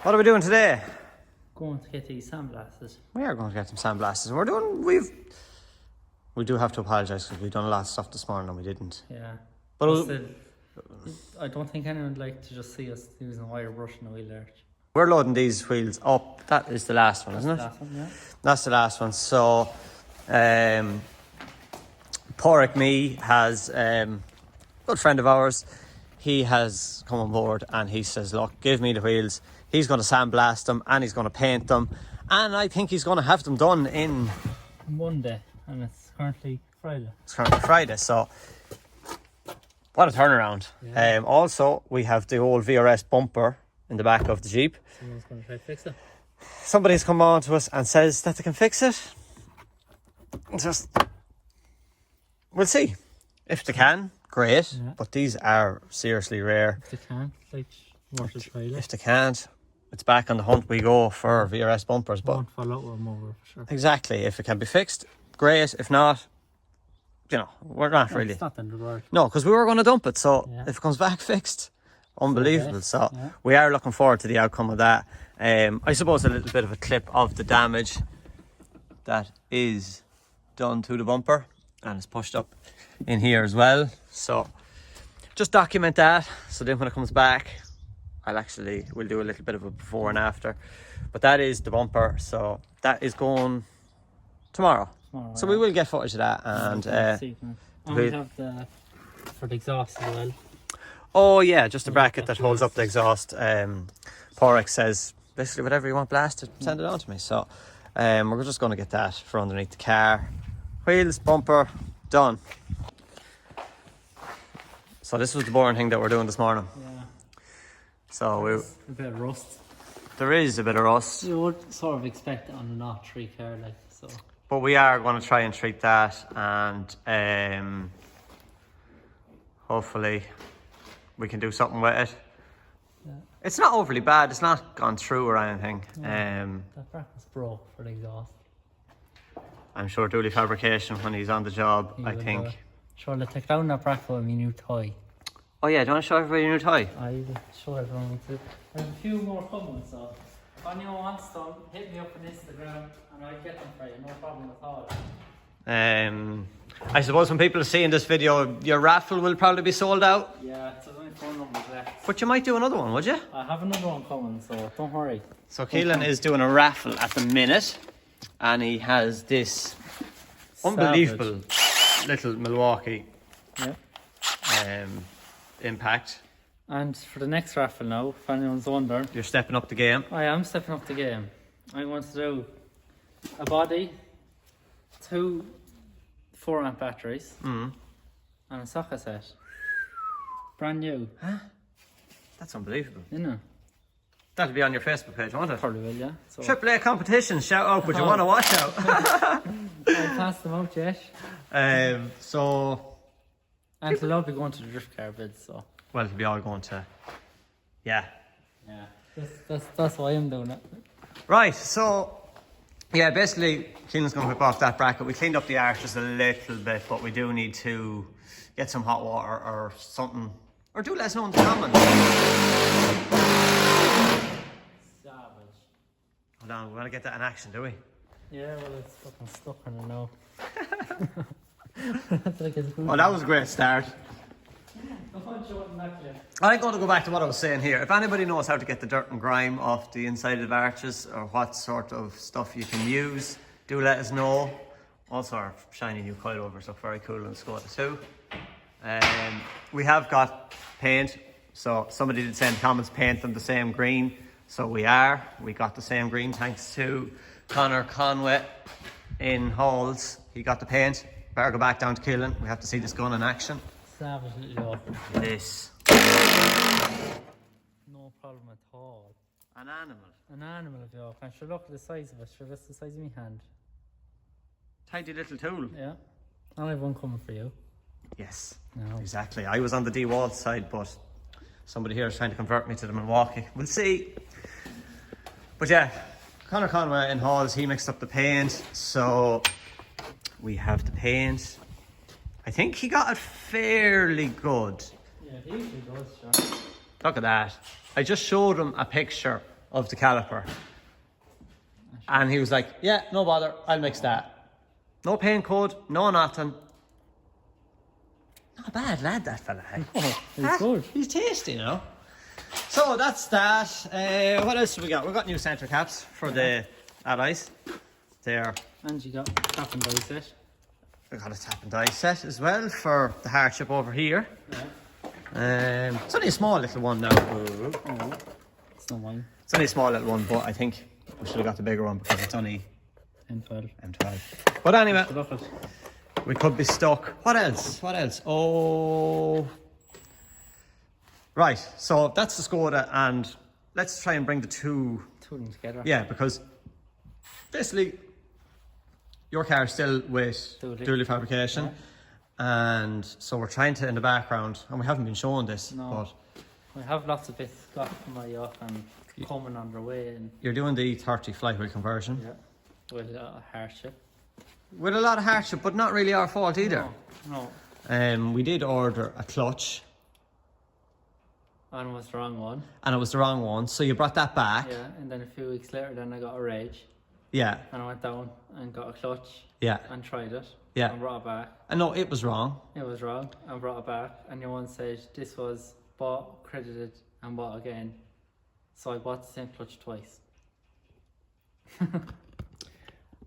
What are we doing today? Going to get these sandblasted. We are going to get some sandblasters. We do have to apologise because we've done a lot of stuff this morning and we didn't. Yeah. But Still, I don't think anyone would like to just see us using a wire brush in the wheel arch. we're loading these wheels up. That is the last one, isn't it? Last one, yeah. That's the last one. So, Porrick Me has a good friend of ours. He has come on board and he says, look, give me the wheels. He's going to sandblast them and he's going to paint them. And I think he's going to have them done in Monday, and it's currently Friday. It's currently Friday, so what a turnaround. Yeah. Also, we have the old VRS bumper in the back of the Jeep. Someone's going to try to fix it. Somebody's come on to us and says that they can fix it. We'll see. If they can, great. Yeah. But these are seriously rare. If they can, like, worth a try. If they can't, it's back on the hunt we go for VRS bumpers. But won't fall out with them over for sure. exactly, if it can be fixed, great. If not, you know, we're not really. It's not the end of the world. No, because we were going to dump it. So Yeah. if it comes back fixed, unbelievable. Okay. So Yeah. we are looking forward to the outcome of that. I suppose a little bit of a clip of the damage that is done to the bumper and it's pushed up in here as well. So just document that. So then when it comes back, we'll do a little bit of a before and after. But that is the bumper. So that is going tomorrow. So we will get footage of that. And we have for the exhaust as well. oh yeah, just a bracket that holds up the exhaust. Porrick says basically whatever you want blasted, send it on to me. So we're just going to get that for underneath the car. Wheels, bumper, done. So this was the boring thing that we're doing this morning. Yeah. So A bit of rust. there is a bit of rust, You would sort of expect it on a not 3 car, like, so. but we are going to try and treat that, and hopefully we can do something with it. Yeah. It's not overly bad. It's not gone through or anything. That bracket's broke for the exhaust. I'm sure Dooley Fabrication, when he's on the job, He I will think. do it. Sure, they take down that bracket with my new toy. Oh yeah, do you want to show everybody your new toy? I will show everyone too. There's a few more coming, so if anyone wants them, hit me up on Instagram and I'll get them for you, no problem at all. I suppose when people are seeing this video, your raffle will probably be sold out. Yeah, it's only 4 numbers left. But you might do another one, would you? I have another one coming, so don't worry. So Keelan is doing a raffle at the minute, and he has this unbelievable little Milwaukee impact. And for the next raffle now, if anyone's wondering, You're stepping up the game. I am stepping up the game. I want to do a body, 2 4-amp batteries, and a socket set. Brand new. Huh? That's unbelievable. Isn't it? That'll be on your Facebook page, won't it? Probably will, yeah. So AAA competition, shout out, but you want to watch out. I'll pass them out yet. So, And they'll all be going to the drift car bids, so. well, it'll be all going to, yeah. Yeah. That's why I'm doing it. Right, so, yeah, basically, Keelan's going to whip off that bracket. We cleaned up the arch just a little bit, but we do need to get some hot water or something, or do let us know in the comments. Savage. Hold on, we want to get that in action, do we? Yeah, well, it's fucking stuck in it now. That's like it's good. Oh, that was a great start. Go on, show it in that clip. I'm going to go back to what I was saying here. If anybody knows how to get the dirt and grime off the inside of arches or what sort of stuff you can use, do let us know. Also, our shiny new coilovers look very cool in Skoda too. We have got paint, so somebody did say in the comments paint them the same green. So we got the same green thanks to Connor Conway in Halls. He got the paint. Better go back down to Keelan. We have to see this gun in action. Savage little dog. This. No problem at all. An animal. An animal of dog. And sure, look at the size of it. Sure, that's the size of my hand. Tidy little tool. Yeah. I'll have one coming for you. Yes, No. exactly. I was on the D-Wall side, but somebody here is trying to convert me to the Milwaukee. We'll see. But yeah, Connor Conway in Halls, he mixed up the paint. So we have the paint. I think he got it fairly good. Yeah, he usually does, sure. Look at that. I just showed him a picture of the caliper. And he was like, yeah, no bother, I'll mix that. No paint code, no nothing. Not a bad lad, that fella. Oh, he's good. He's tasty, you know. So that's that. What else have we got? We've got new centre caps for the allies. There. And you got tap and die set. We got a tap and die set as well for the hardship over here. Yeah. It's only a small little one now. Oh, it's not mine. It's only a small little one, but I think we should have got the bigger one because it's only M12. M12. But anyway, Look at it. we could be stuck. What else? What else? Oh, right. So that's the Skoda, and let's try and bring the two together. Yeah, because basically your car is still with Dooley fabrication, and so we're trying to in the background, and we haven't been showing this. No, but we have lots of bits got from my yacht and coming on their way. And you're doing the E30 flywheel conversion. yeah, with a hardship. With a lot of hardship, but not really our fault either. No. We did order a clutch. And it was the wrong one. And it was the wrong one, so you brought that back. Yeah, and then a few weeks later, then I got a rage. Yeah. And I went down and got a clutch. Yeah. And tried it. Yeah. And brought it back. And no, it was wrong. It was wrong. And brought it back. And your one said this was bought, credited, and bought again. So I bought the same clutch twice.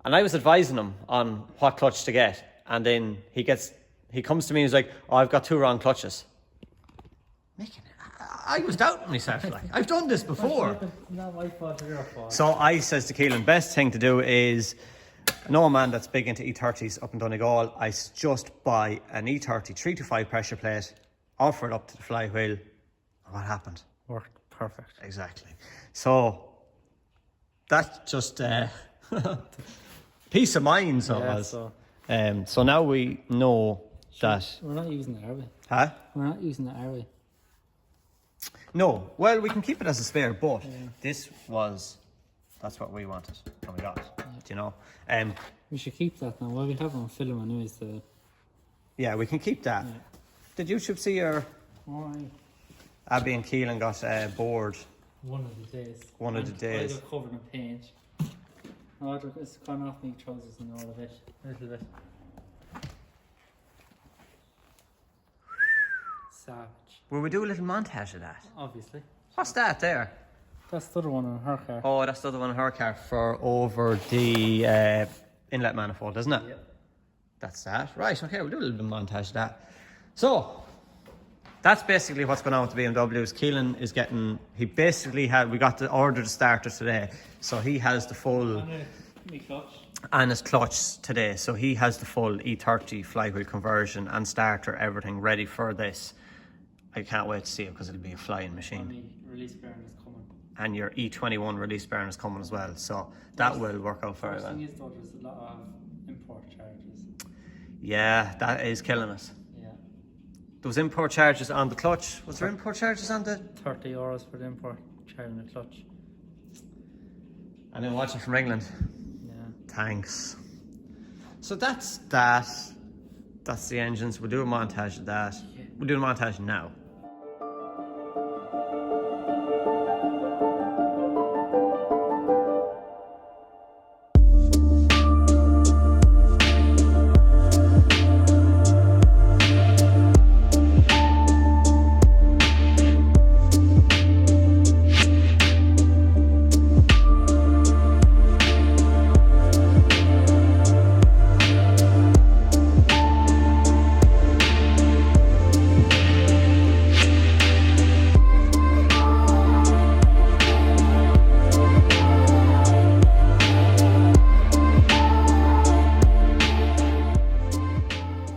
And I was advising him on what clutch to get, and then he comes to me and he's like, "Oh, I've got two wrong clutches." I was doubting myself, like, I've done this before. Not my fault or your fault. So I says to Keelan, best thing to do is, no man that's big into E30s up in Donegal, I just buy an E30 325 pressure plate, offer it up to the flywheel. What happened? Worked perfect. Exactly. So that's just peace of mind, so it was. So now we know that. We're not using it, are we? Huh? We're not using it, are we? No. Well, we can keep it as a spare, but that's what we wanted and we got. Do you know? We should keep that now. Well, we have on film anyways. Yeah, we can keep that. Yeah. Did YouTube see your Alright. Abby and Keelan got bored? One of the days. One of the days. I got covered in paint. Oh, it's gone off my trousers and all of it. A little bit. Savage. Will we do a little montage of that? Obviously. What's that there? That's the other one on her car. Oh, that's the other one in her car for over the inlet manifold, isn't it? Yep. That's that. Right, okay, we'll do a little bit of montage of that. So, that's basically what's going on with the BMWs. Keelan is getting, we got the order to starter today. So he has the full, and his clutch today. So he has the full E30 flywheel conversion and starter, everything ready for this. I can't wait to see it because it'll be a flying machine. And the release bearing is coming. And your E21 release bearing is coming as well. So that will work out very well. The thing is though, there's a lot of import charges. Yeah, that is killing us. Yeah. There was import charges on the clutch. Was there import charges on the... €30 for the import charge in the clutch. And then watching from England. Yeah. Thanks. So that's that. That's the engines. We'll do a montage of that. Yeah. We'll do a montage now.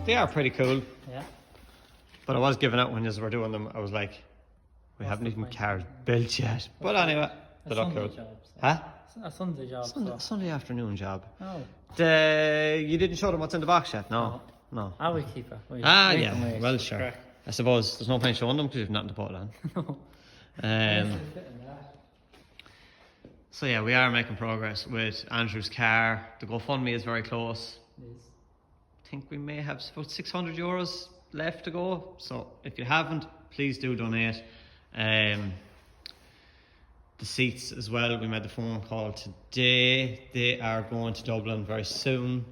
They are pretty cool. Yeah. But I was giving out when you were doing them. I was like, we haven't even cars built yet. But anyway, they look cool. Huh? A Sunday job. Sunday afternoon job. Oh. You didn't show them what's in the box yet? No. I will keep it. Yeah. Well, sure. I suppose there's no point showing them because you've nothing to put on. No. So yeah, we are making progress with Andrew's car. The GoFundMe is very close. I think we may have about €600 left to go. So if you haven't, please do donate. The the seats as well. We made the phone call today. They are going to Dublin very soon.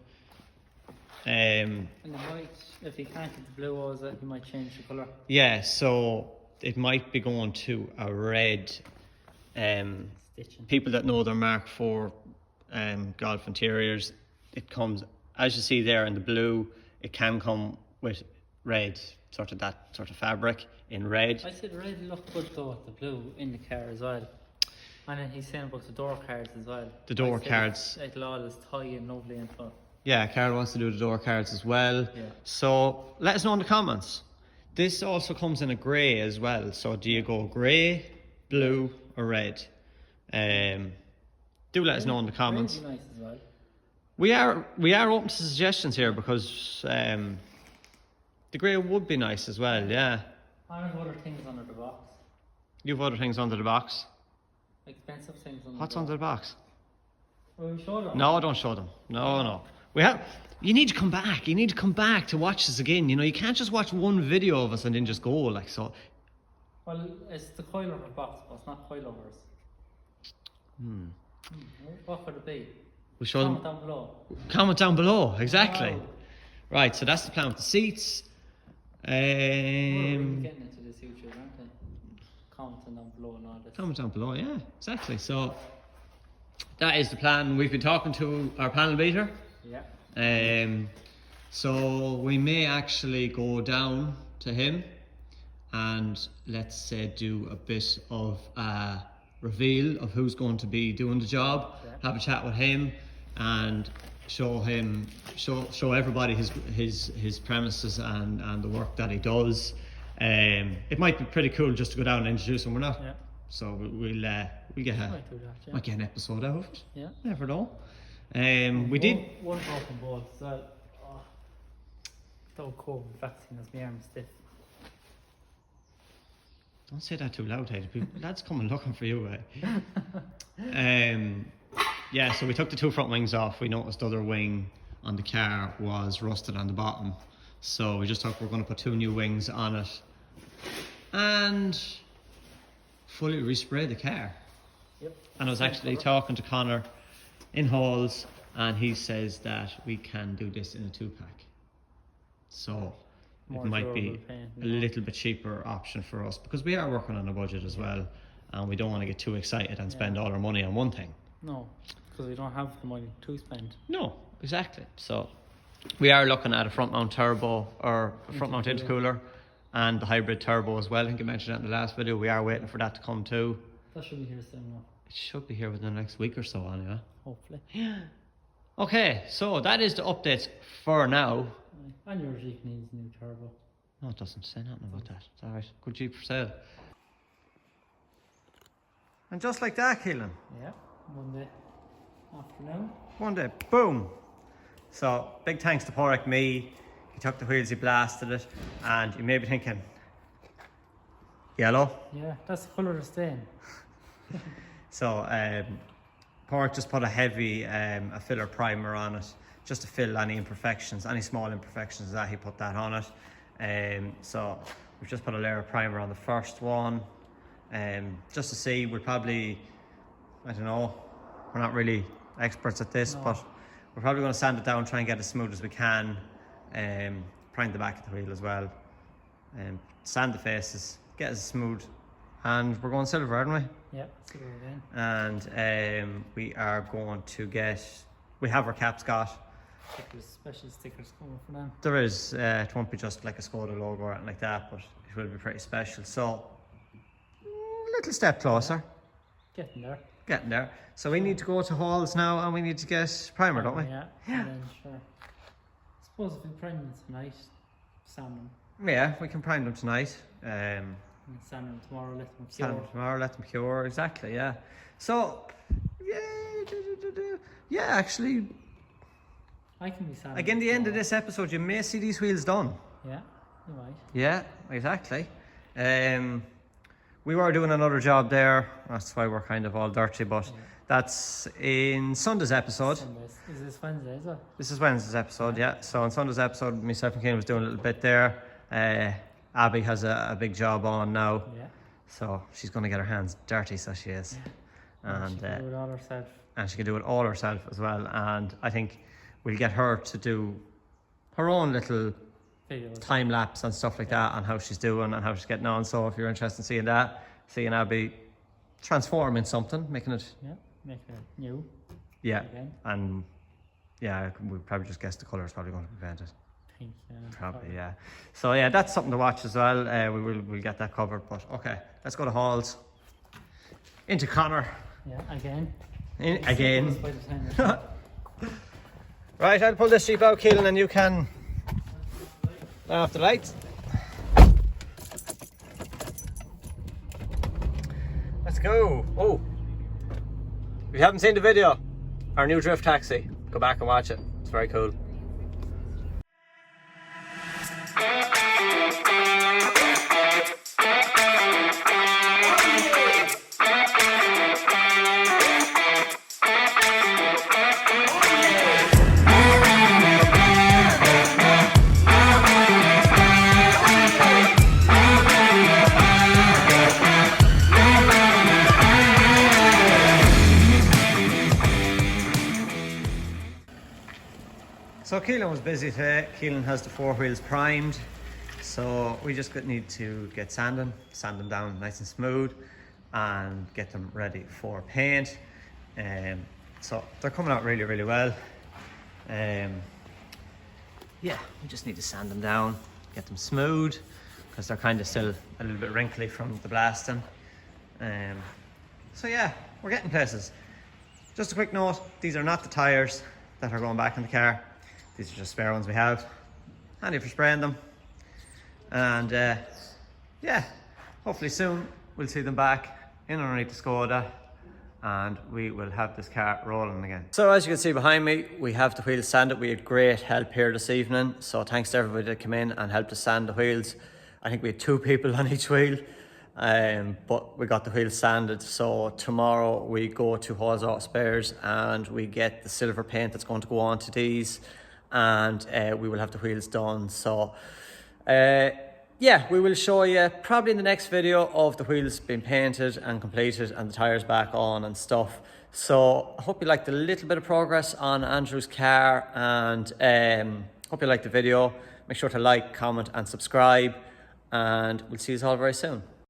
And it might, if he can't get the blue ones, he might change the colour. Yeah, so it might be going to a red. Stitching. People that know their Mark IV golf interiors, it comes, as you see there in the blue, it can come with red, sort of that sort of fabric in red. I said red looked good though with the blue in the car as well. And then he's saying about the door cards as well. The door cards. It'll all is tie and lovely and fun. Yeah, Carol wants to do the door cards as well. Yeah. So let us know in the comments. This also comes in a grey as well. So do you go grey, blue or red? Do let us know in the comments. Really nice as well. We are open to suggestions here because the grey would be nice as well, yeah. I have other things under the box. You have other things under the box? Expensive things under What's the box. under the box? Will we show them? No, don't show them. No. You need to come back. You need to come back to watch this again. You know, you can't just watch one video of us and then just go like so. Well, it's the coilover box, but it's not coilovers. What could it be? We'll show Comment them. down below. Comment down below, exactly. Wow. Right, so that's the plan with the seats. We're really getting into this YouTube, aren't they? Commenting down below and all this. Comment down below, yeah, exactly. So that is the plan. We've been talking to our panel beater. Yeah. So we may actually go down to him and let's say do a bit of a reveal of who's going to be doing the job. Yeah. Have a chat with him and show everybody his premises and the work that he does. It might be pretty cool just to go down and introduce him. We're not. Yeah. So we'll get Might do that, yeah. might get an episode out of it. Yeah. Never know. We did. One broken bolt as well. Oh, don't COVID vaccine as my arm stiff. Don't say that too loud, hey. Lads coming looking for you, eh? Yeah, so we took the two front wings off. We noticed the other wing on the car was rusted on the bottom. So we're going to put two new wings on it and fully respray the car. Yep. And I was actually talking to Connor in Halls and he says that we can do this in a 2-pack. So More it might be durable paint, a little bit cheaper option for us because we are working on a budget as well and we don't want to get too excited and spend all our money on one thing. No, because we don't have the money to spend. No, exactly. So we are looking at a front mount turbo or a front mount intercooler and the hybrid turbo as well. I think I mentioned that in the last video. We are waiting for that to come too. That should be here soon enough. It should be here within the next week or so anyway. Hopefully. Yeah. Okay, so that is the update for now. And your Jeep needs a new turbo. No, it doesn't say nothing about that. It's alright. Good Jeep for sale. And just like that, Keelan. Yeah, Monday afternoon. One day, boom. So, big thanks to Porrick Me. He took the wheels, he blasted it. And you may be thinking, yellow? Yeah, that's the colour of the stain. So, Porrick just put a heavy a filler primer on it, just to fill any imperfections, any small imperfections that he put that on it. So, we've just put a layer of primer on the first one. Just to see, we'll probably, I don't know, we're not really experts at this, but we're probably going to sand it down, try and get as smooth as we can. Prime the back of the wheel as well. Sand the faces, get as smooth. And we're going silver, aren't we? Yeah, silver again. And we are going to get, we have our caps got. Stickers, special stickers coming for them. There is, it won't be just like a Skoda logo or anything like that, but it will be pretty special. So, a little step closer. Getting there. Getting there. So we need to go to Halls now and we need to get primer, don't we? Yeah. And then sure. I suppose if we prime them tonight, sand them. Yeah, we can prime them tonight. And sand them tomorrow, let them Sand cure. them tomorrow, let them cure. Exactly, yeah. So, yeah, actually, I can be sanding. again, the end of this episode, you may see these wheels done. Yeah, you might. Yeah, exactly. We were doing another job there. That's why we're kind of all dirty, but that's in Sunday's episode. Sundays. Is this Wednesday, is it? This is Wednesday's episode, yeah. So on Sunday's episode, myself and Keelan was doing a little bit there. Abby has a big job on now. Yeah. So she's going to get her hands dirty, so she is. Yeah. And she can do it all herself. And she can do it all herself as well. And I think we'll get her to do her own little videos, time lapse and stuff like that, on how she's doing and how she's getting on. So if you're interested in seeing that, seeing Abby transforming something, making it make it new. Yeah, again. And yeah, we probably just guessed the colour is probably going to be painted. Pink, probably, yeah. So yeah, that's something to watch as well. We'll get that covered. But okay, let's go to Halls. Into Connor. Yeah, again. Again. By the time Right, I'll pull this sheep out, Keelan, and you can turn off the lights. Let's go. Oh, if you haven't seen the video, our new drift taxi, go back and watch it. It's very cool. So Keelan was busy today. Keelan has the 4 wheels primed, so we just need to get sand them down nice and smooth, and get them ready for paint. So they're coming out really, really well. Yeah, we just need to sand them down, get them smooth, because they're kind of still a little bit wrinkly from the blasting. So yeah, we're getting places. Just a quick note, these are not the tyres that are going back in the car. These are just spare ones we have, handy for spraying them. And yeah, hopefully soon we'll see them back in underneath the Skoda, and we will have this car rolling again. So as you can see behind me, we have the wheels sanded. We had great help here this evening, so thanks to everybody that came in and helped us sand the wheels. I think we had 2 people on each wheel, but we got the wheels sanded. So tomorrow we go to Halls Auto Spares and we get the silver paint that's going to go on to these, and we will have the wheels done. So yeah, we will show you probably in the next video of the wheels being painted and completed and the tires back on and stuff. So I hope you liked a little bit of progress on Andrew's car, and hope you liked the video. Make sure to like, comment and subscribe, and we'll see you all very soon.